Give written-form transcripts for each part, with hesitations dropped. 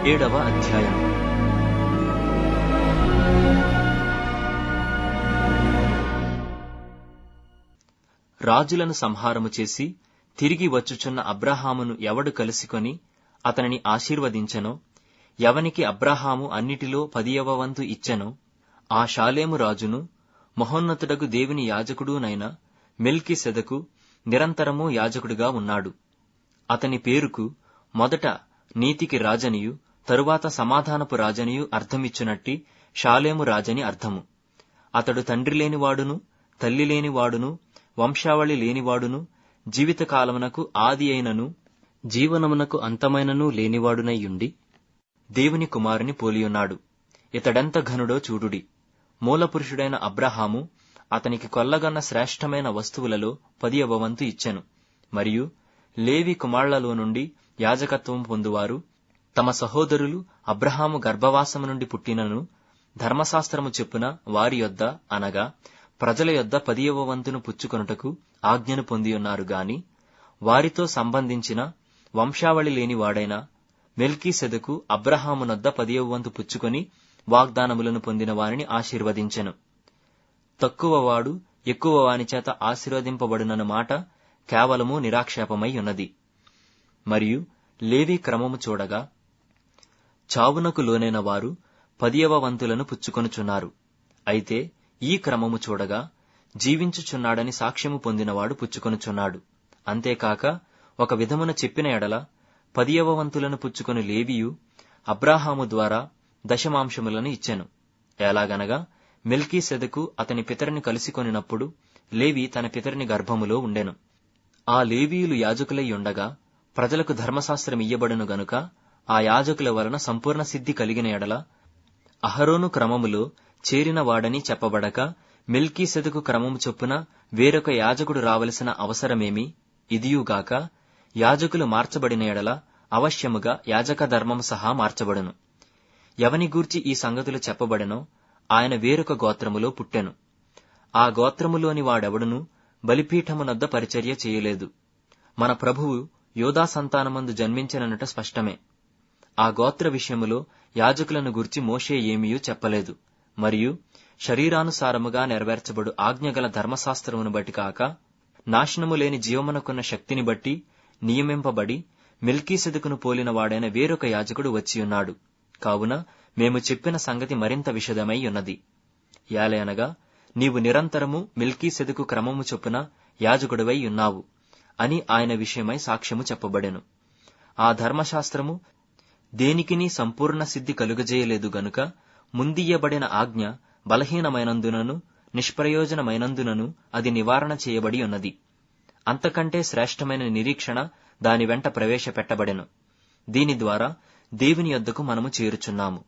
7వ అధ్యాయం. రాజులను సంహారము చేసి తిరిగి వచ్చుచున్న అబ్రాహామును ఎవడు కలుసుకొని అతనిని ఆశీర్వదించెనో, ఎవనికి అబ్రాహాము అన్నిటిలో 10వ వంతు ఇచ్చెనో, ఆ షాలేము రాజును మహోన్నతుడగు దేవుని యాజకుడునైన మెల్కీసెదెకు నిరంతరము యాజకుడుగా ఉన్నాడు. అతని పేరుకు మొదట నీతికి రాజనియు తరువాత సమాధానపు రాజనియు అర్థమిచ్చునట్టి షాలేము రాజని అర్థము. అతడు తండ్రి లేనివాడును తల్లి లేనివాడును వంశావళి లేనివాడును జీవితకాలమునకు ఆది అయినను జీవనమునకు అంతమైనను లేనివాడునయ్యుండి దేవుని కుమారుని పోలియున్నాడు. ఇతడెంత ఘనుడో చూడుడి. మూలపురుషుడైన అబ్రాహాము అతనికి కొల్లగన్న శ్రేష్టమైన వస్తువులలో 10వ వంతు ఇచ్చెను. మరియు లేవి కుమారులలో నుండి యాజకత్వం పొందువారు తమ సహోదరులు అబ్రాహాము గర్భవాసము నుండి పుట్టినను ధర్మశాస్త్రము చెప్పున వారి యొద్ద అనగా ప్రజల యొద్ద 10వ వంతును పుచ్చుకొనుటకు ఆజ్ఞను పొందియున్నారు గాని వారితో సంబంధించిన వంశావళి లేనివాడైన మెల్కీసెదెకు అబ్రాహామునొద్ద 10వ వంతు పుచ్చుకొని వాగ్దానములను పొందిన వారిని ఆశీర్వదించెను. తక్కువవాడు ఎక్కువ వాని చేత ఆశీర్వదింపబడునన్న మాట కేవలము నిరాక్షేపమై ఉన్నది. మరియు లేవి క్రమము చూడగా చావునకు లోనైన వారు 10వ వంతులను పుచ్చుకొనుచున్నారు. అయితే ఈ క్రమము చూడగా జీవించుచున్నాడని సాక్ష్యము పొందినవాడు పుచ్చుకొనుచున్నాడు. అంతేకాక ఒక విధమున చెప్పిన ఎడల 10వ వంతులను పుచ్చుకొని లేవియు అబ్రాహాము ద్వారా దశమాంశములను ఇచ్చెను. ఎలాగనగా మెల్కీసెదెకు అతని పితరిని కలుసుకొనినప్పుడు లేవి తన పితరిని గర్భములో ఉండెను. ఆ లేవీయులు యాజకులై ఉండగా ప్రజలకు ధర్మశాస్త్రం ఇయ్యబడును గనుక ఆ యాజకుల వలన సంపూర్ణ సిద్ధి కలిగిన ఎడల అహరోను క్రమములో చేరిన వాడని చెప్పబడక మెల్కీసెదెకు క్రమము చొప్పున వేరొక యాజకుడు రావలసిన అవసరమేమి? ఇదియుగాక యాజకులు మార్చబడిన ఎడల అవశ్యముగా యాజక ధర్మము సహా మార్చబడును. ఎవని గూర్చి ఈ సంగతులు చెప్పబడెనో ఆయన వేరొక గోత్రములో పుట్టెను. ఆ గోత్రములోని వాడెవడును బలిపీఠమునొద్ద పరిచర్య చేయలేదు. మన ప్రభువు యోదా సంతానమందు జన్మించెననుట స్పష్టమే. ఆ గోత్ర విషయములో యాజకులను గూర్చి మోషే ఏమీయూ చెప్పలేదు. మరియు శరీరానుసారముగా నెరవేర్చబడు ఆజ్ఞగల ధర్మశాస్త్రమును బట్టి కాక నాశనము లేని జీవమునకున్న శక్తిని బట్టి నియమింపబడి మెల్కీసెదెకును పోలిన వాడైన వేరొక యాజకుడు వచ్చియున్నాడు. కావున మేము చెప్పిన సంగతి మరింత విషదమై ఉన్నది. యాలయనగా నీవు నిరంతరము మెల్కీసెదెకు క్రమము చొప్పున యాజకుడివై ఉన్నావు అని ఆయన విషయమై సాక్ష్యము చెప్పబడెను. ఆ ధర్మశాస్త్రము దేనికిని సంపూర్ణ సిద్ధి కలుగజేయలేదు గనుక ముందియ్యబడిన ఆజ్ఞ బలహీనమైనందునను నిష్ప్రయోజనమైనందునను అది నివారణ చేయబడి ఉన్నది. అంతకంటే శ్రేష్టమైన నిరీక్షణ దాని వెంట ప్రవేశపెట్టబడెను. దీని ద్వారా దేవుని యొద్దకు మనము చేరుచున్నాము.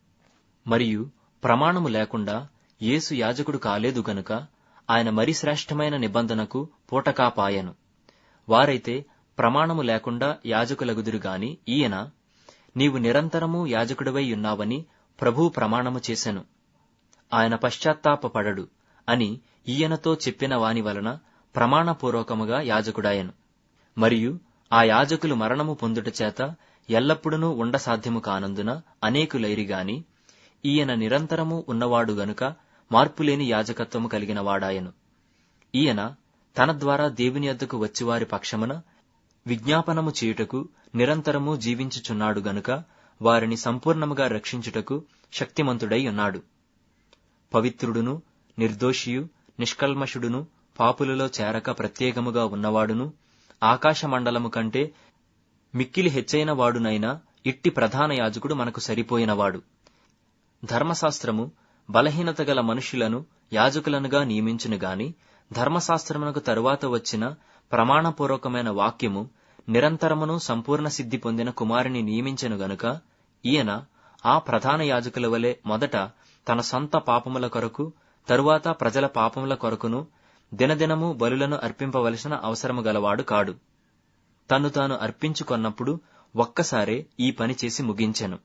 మరియు ప్రమాణము లేకుండా యేసు యాజకుడు కాలేదు గనుక ఆయన మరి శ్రేష్టమైన నిబంధనకు పూటకాపాయెను. వారైతే ప్రమాణము లేకుండా యాజకులగుదురు గాని ఈయన నీవు నిరంతరము యాజకుడివై ఉన్నావని ప్రభువు ప్రమాణము చేసెను. ఆయన పశ్చాత్తాపపడడు అని ఈయనతో చెప్పిన వాని వలన ప్రమాణపూర్వకముగా యాజకుడాయెను. మరియు ఆ యాజకులు మరణము పొందుట చేత ఎల్లప్పుడూ ఉండసాధ్యము కానందున అనేకులైరిగాని ఈయన నిరంతరము ఉన్నవాడు గనుక మార్పులేని యాజకత్వము కలిగిన వాడాయెను. ఈయన తన ద్వారా దేవుని యొద్దకు వచ్చివారి పక్షమున విజ్ఞాపనము చేయుటకు నిరంతరము జీవించుచున్నాడు గనుక వారిని సంపూర్ణముగా రక్షించుటకు శక్తిమంతుడై ఉన్నాడు. పవిత్రుడును నిర్దోషియు నిష్కల్మషుడును పాపులలో చేరక ప్రత్యేకముగా ఉన్నవాడును ఆకాశమండలము కంటే మిక్కిలి హెచ్చైన వాడునైనా ఇట్టి ప్రధాన యాజకుడు మనకు సరిపోయినవాడు. ధర్మశాస్త్రము బలహీనత గల మనుషులను యాజకులనుగా నియమించును గాని ధర్మశాస్త్రమునకు తరువాత వచ్చిన ప్రమాణపూర్వకమైన వాక్యము నిరంతరమును సంపూర్ణ సిద్ధి పొందిన కుమారుని నియమించెను గనుక ఈయన ఆ ప్రధాన యాజకుల వలె మొదట తన సొంత పాపముల కొరకు తరువాత ప్రజల పాపముల కొరకును దినదినము బలులను అర్పింపవలసిన అవసరము గలవాడు కాడు. తన్ను తాను అర్పించుకొన్నప్పుడు ఒక్కసారే ఈ పని చేసి ముగించెను.